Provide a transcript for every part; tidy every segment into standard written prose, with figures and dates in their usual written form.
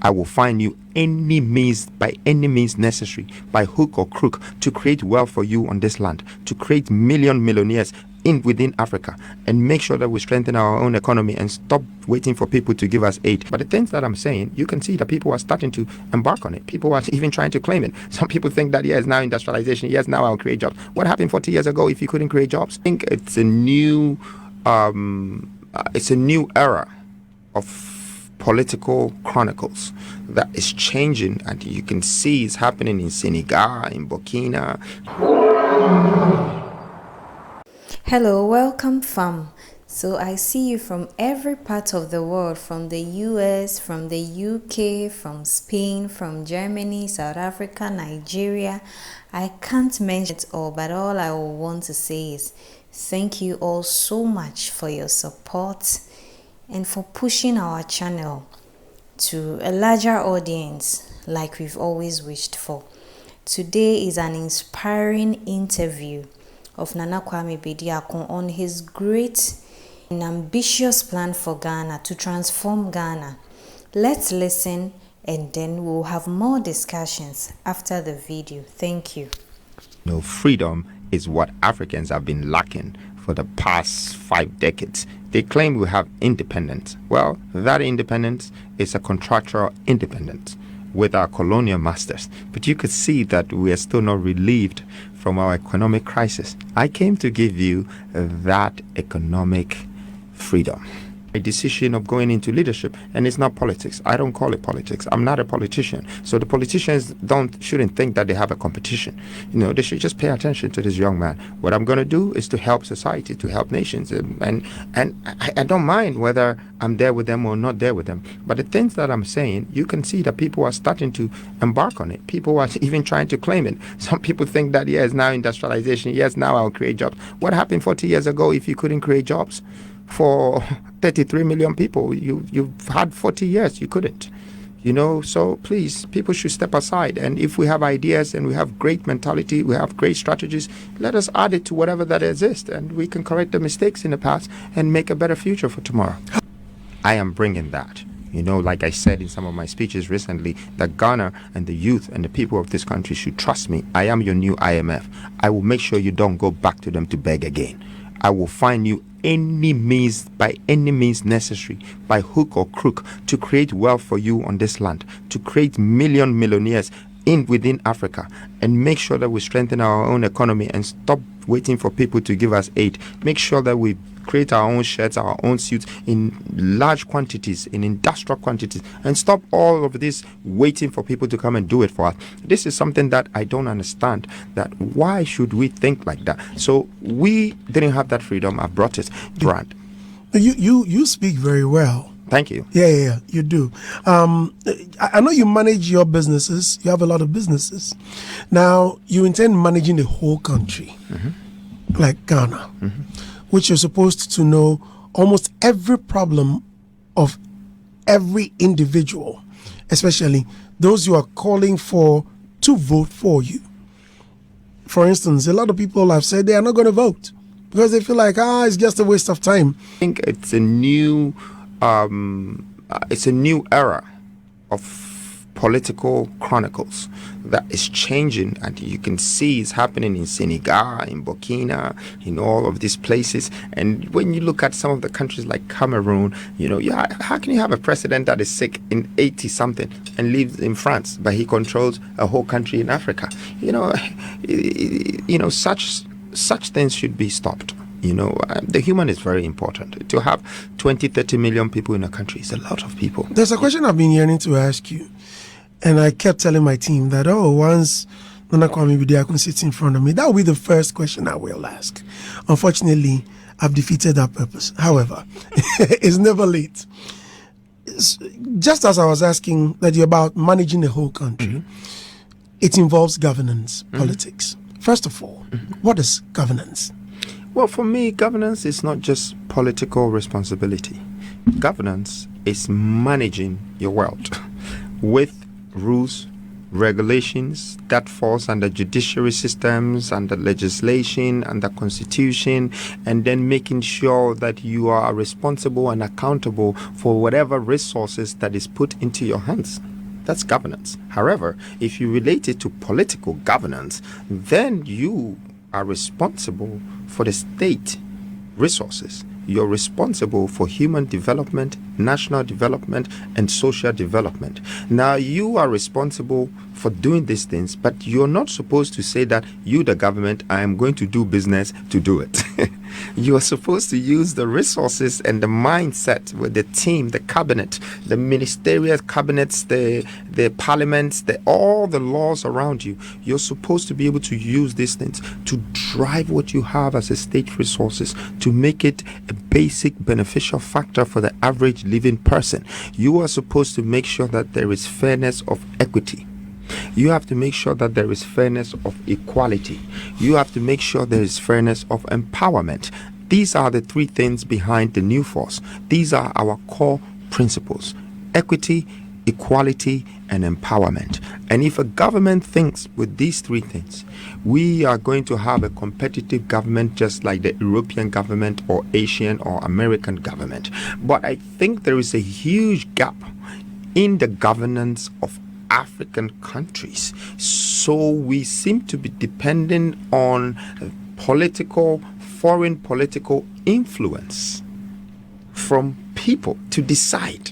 I will find you any means, by any means necessary, by hook or crook, to create wealth for you on this land, to create millionaires within Africa, and make sure that we strengthen our own economy and stop waiting for people to give us aid. But the things that I'm saying, you can see that people are starting to embark on it. People are even trying to claim it. Some people think that, yes, now industrialization, yes, now I'll create jobs. What happened 40 years ago if you couldn't create jobs? I think it's a new era of political chronicles that is changing, and you can see it's happening in Senegal, in Burkina. Hello, welcome fam. So I see you from every part of the world, from the US, from the UK, from Spain, from Germany, South Africa, Nigeria. I can't mention it all, but all I want to say is thank you all so much for your support and for pushing our channel to a larger audience like we've always wished for. Today is an inspiring interview of Nana Kwame Bediako on his great and ambitious plan for Ghana to transform Ghana. Let's listen, and then we'll have more discussions after the video. Thank you. No, freedom is what Africans have been lacking for the past 5 decades. They claim we have independence. Well, that independence is a contractual independence with our colonial masters. But you could see that we are still not relieved from our economic crisis. I came to give you that economic freedom. A decision of going into leadership, and it's not politics. I don't call it politics. I'm not a politician. So the politicians shouldn't think that they have a competition. They should just pay attention to this young man. What I'm going to do is to help society, to help nations, and I don't mind whether I'm there with them or not there with them. But the things that I'm saying, you can see that people are starting to embark on it. People are even trying to claim it. Some people think that, yes, now industrialization, yes, now I'll create jobs. What happened 40 years ago if you couldn't create jobs? For 33 million people, you've had 40 years, you couldn't. So please, people should step aside. And if we have ideas and we have great mentality, we have great strategies, let us add it to whatever that exists, and we can correct the mistakes in the past and make a better future for tomorrow. I am bringing that. Like I said in some of my speeches recently, that Ghana and the youth and the people of this country should trust me. I am your new IMF. I will make sure you don't go back to them to beg again. I will find you any means, by any means necessary, by hook or crook, to create wealth for you on this land, to create millionaires within Africa, and make sure that we strengthen our own economy and stop waiting for people to give us aid. Make sure that we create our own shirts, our own suits in large quantities, in industrial quantities, and stop all of this waiting for people to come and do it for us. This is something that I don't understand, that why should we think like that? So we didn't have that freedom. I brought it. Brand. You speak very well. Thank you. Yeah, you do. I know you manage your businesses. You have a lot of businesses. Now, you intend managing the whole country, like Ghana, which you're supposed to know almost every problem of every individual, especially those you are calling for to vote for you. For instance, a lot of people have said they are not going to vote because they feel like, it's just a waste of time. I think it's a new era of political chronicles that is changing, and you can see it's happening in Senegal, in Burkina, in all of these places. And when you look at some of the countries like Cameroon, how can you have a president that is sick in 80 something and lives in France, but he controls a whole country in Africa? Such things should be stopped. The human is very important. To have 20-30 million people in a country is a lot of people. There's a question I've been yearning to ask you, and I kept telling my team that, once Nana Kwame Bediako sits in front of me, that will be the first question I will ask. Unfortunately, I've defeated that purpose. However, it's never late. Just as I was asking that you're about managing the whole country, it involves governance, politics. First of all, what is governance? Well, for me, governance is not just political responsibility. Governance is managing your world with rules, regulations that falls under judiciary systems, under legislation, under constitution, and then making sure that you are responsible and accountable for whatever resources that is put into your hands. That's governance. However, if you relate it to political governance, then you are responsible for the state resources. You're responsible for human development, national development, and social development. Now, you are responsible for doing these things, but you're not supposed to say that you, the government, I am going to do business to do it. You are supposed to use the resources and the mindset with the team, the cabinet, the ministerial cabinets, the parliaments, all the laws around you. You're supposed to be able to use these things to drive what you have as a state resources to make it a basic beneficial factor for the average living person. You are supposed to make sure that there is fairness of equity. You have to make sure that there is fairness of equality. You have to make sure there is fairness of empowerment. These are the three things behind the new force. These are our core principles: equity, equality, and empowerment. And if a government thinks with these three things, we are going to have a competitive government just like the European government or Asian or American government. But I think there is a huge gap in the governance of African countries. So we seem to be dependent on foreign political influence from people to decide,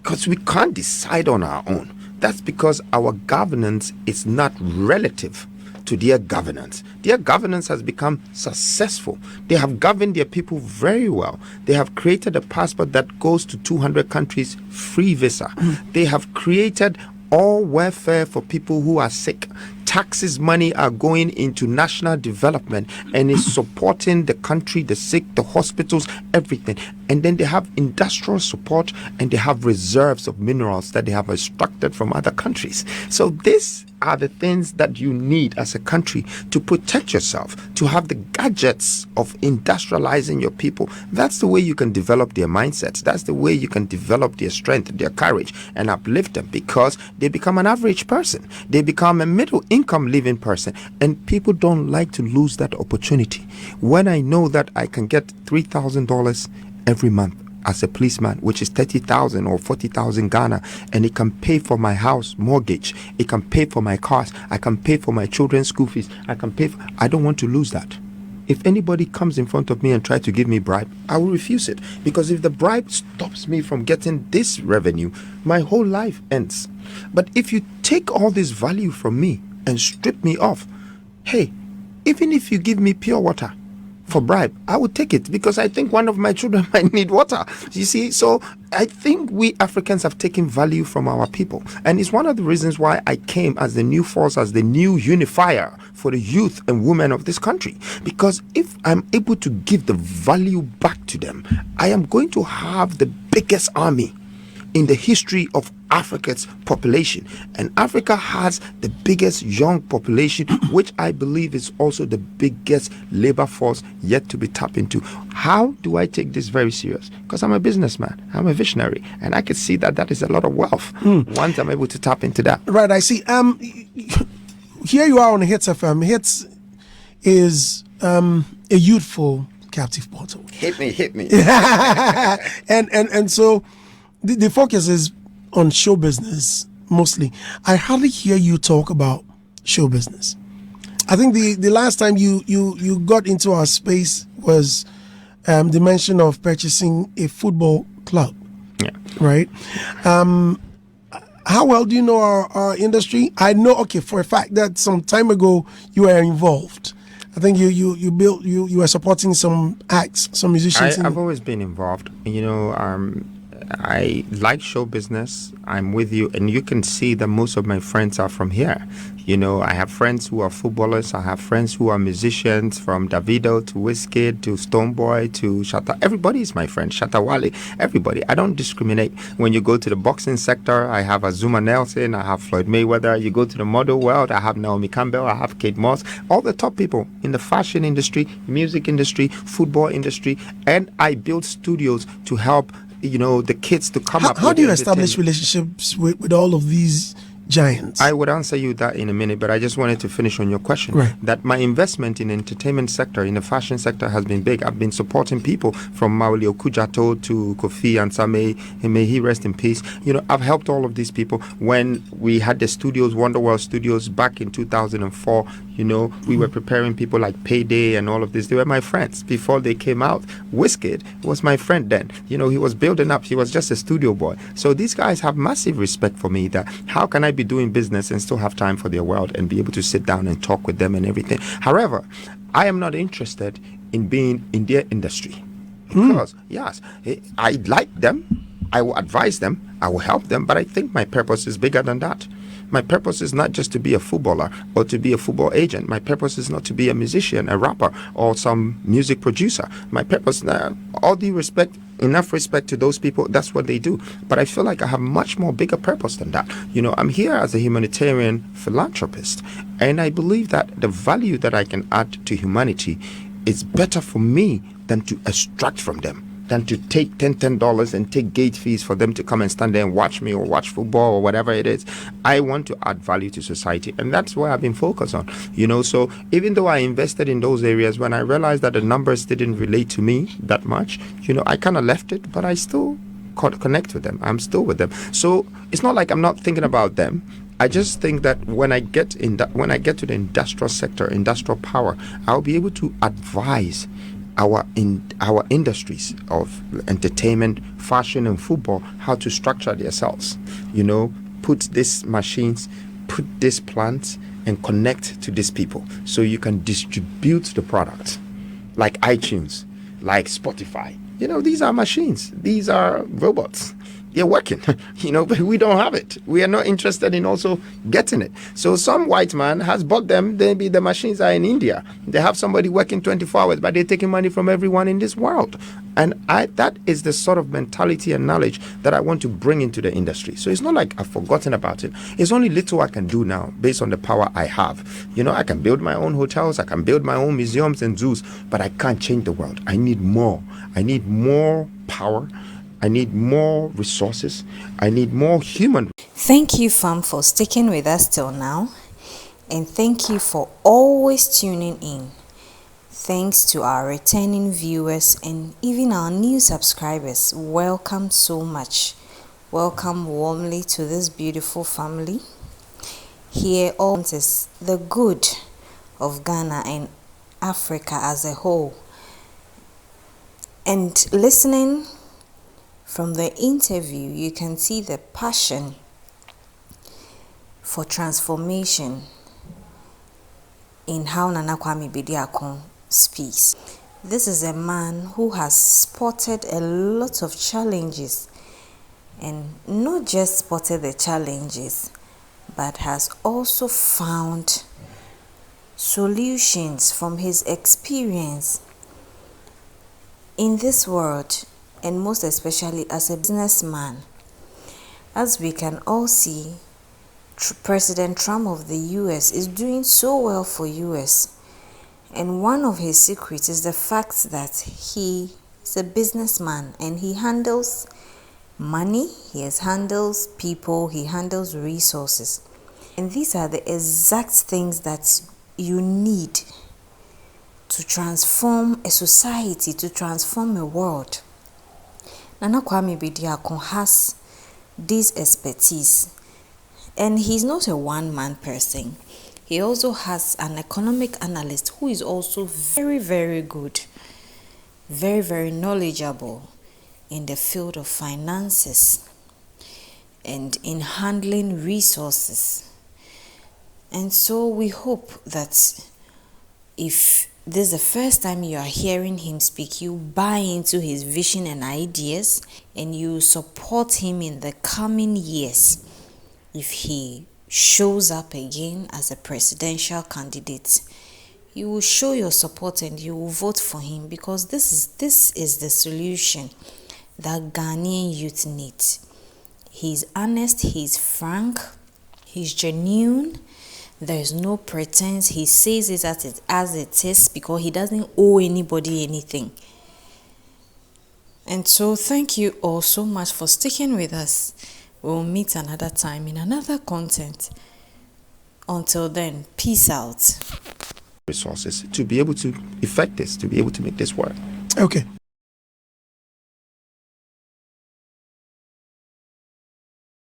because we can't decide on our own. That's because our governance is not relative to their governance. Their governance has become successful. They have governed their people very well. They have created a passport that goes to 200 countries, free visa. They have created all welfare for people who are sick. Taxes money are going into national development and is supporting the country, the sick, the hospitals, everything. And then they have industrial support and they have reserves of minerals that they have extracted from other countries. So these are the things that you need as a country to protect yourself, to have the gadgets of industrializing your people. That's the way you can develop their mindsets. That's the way you can develop their strength, their courage, and uplift them, because they become an average person. They become a middle income living person, and people don't like to lose that opportunity. When I know that I can get $3,000 every month as a policeman, which is 30,000 or 40,000 Ghana, and it can pay for my house mortgage, it can pay for my cars, I can pay for my children's school fees, I don't want to lose that. If anybody comes in front of me and tries to give me bribe, I will refuse it, because if the bribe stops me from getting this revenue, my whole life ends. But if you take all this value from me and strip me off, hey, even if you give me pure water for bribe, I would take it, because I think one of my children might need water. You see, so I think we Africans have taken value from our people, and it's one of the reasons why I came as the new force, as the new unifier for the youth and women of this country. Because if I'm able to give the value back to them, I am going to have the biggest army in the history of Africa's population. And Africa has the biggest young population, which I believe is also the biggest labor force yet to be tapped into. How do I take this very serious? Because I'm a businessman, I'm a visionary, and I can see that is a lot of wealth once I'm able to tap into that. Right, I see. Here you are on Hits FM. Hits is a youthful captive portal. Hit me. and so the focus is on show business mostly. I hardly hear you talk about show business. I think the last time you got into our space was the mention of purchasing a football club. Yeah. Right? How well do you know our industry? I know, okay, for a fact that some time ago you were involved. I think you were supporting some acts, some musicians. I've always been involved. I like show business. I'm with you, and you can see that most of my friends are from here. I have friends who are footballers. I have friends who are musicians, from Davido to Wizkid to Stonebwoy to Shatta. Everybody is my friend. Shatta Wale, everybody. I don't discriminate. When you go to the boxing sector, I have Azuma Nelson, I have Floyd Mayweather. You go to the model world, I have Naomi Campbell, I have Kate Moss. All the top people in the fashion industry, music industry, football industry, and I build studios to help the kids to come up. How do you establish relationships with all of these giants? I would answer you that in a minute, but I just wanted to finish on your question. Right. That my investment in the entertainment sector, in the fashion sector, has been big. I've been supporting people from Mauli Okujato to Kofi Ansame, and may he rest in peace. I've helped all of these people. When we had the studios, Wonderworld Studios, back in 2004, we were preparing people like Payday and all of this. They were my friends before they came out. Wizkid was my friend then. He was building up. He was just a studio boy. So these guys have massive respect for me, that how can I be doing business and still have time for their world and be able to sit down and talk with them and everything. However, I am not interested in being in their industry because, yes, I like them. I will advise them. I will help them. But I think my purpose is bigger than that. My purpose is not just to be a footballer or to be a football agent. My purpose is not to be a musician, a rapper, or some music producer. My purpose, all due respect, enough respect to those people, that's what they do. But I feel like I have much more bigger purpose than that. I'm here as a humanitarian philanthropist, and I believe that the value that I can add to humanity is better for me than to extract from them, than to take $10 and take gate fees for them to come and stand there and watch me or watch football or whatever it is. I want to add value to society, and that's where I've been focused on. So even though I invested in those areas, when I realized that the numbers didn't relate to me that much, I kind of left it, but I still connect with them. I'm still with them. So it's not like I'm not thinking about them. I just think that when I get to the industrial sector, industrial power, I'll be able to advise our industries of entertainment, fashion, and football how to structure themselves. Put these machines, put these plants, and connect to these people so you can distribute the product, like iTunes, like Spotify. These are machines. These are robots. They're working, but we don't have it. We are not interested in also getting it. So some white man has bought them. Maybe the machines are in India. They have somebody working 24 hours, but they're taking money from everyone in this world. And that is the sort of mentality and knowledge that I want to bring into the industry. So it's not like I've forgotten about it. It's only little I can do now based on the power I have. I can build my own hotels. I can build my own museums and zoos, but I can't change the world. I need more. I need more power. I need more resources. I need more human. Thank you, fam, for sticking with us till now. And thank you for always tuning in. Thanks to our returning viewers and even our new subscribers. Welcome so much. Welcome warmly to this beautiful family. Here all is the good of Ghana and Africa as a whole. And listening from the interview, you can see the passion for transformation in how Nana Kwame Bediakon speaks. This is a man who has spotted a lot of challenges, and not just spotted the challenges, but has also found solutions from his experience in this world, and most especially as a businessman. As we can all see, President Trump of the US is doing so well for US, and one of his secrets is the fact that he is a businessman and he handles money, he handles people, he handles resources. And these are the exact things that you need to transform a society, to transform a world. Nana Kwame Bediakon has this expertise, and he's not a one-man person. He also has an economic analyst who is also very, very good, very, very knowledgeable in the field of finances and in handling resources. And so we hope that if this is the first time you are hearing him speak, you buy into his vision and ideas, and you support him in the coming years if he shows up again as a presidential candidate. You will show your support and you will vote for him, because this is the solution that Ghanaian youth needs. He's honest, he's frank, he's genuine. There is no pretense. He says it as it is, because he doesn't owe anybody anything. And so thank you all so much for sticking with us. We'll meet another time in another content. Until then, peace out. Resources to be able to effect this, to be able to make this work. Okay.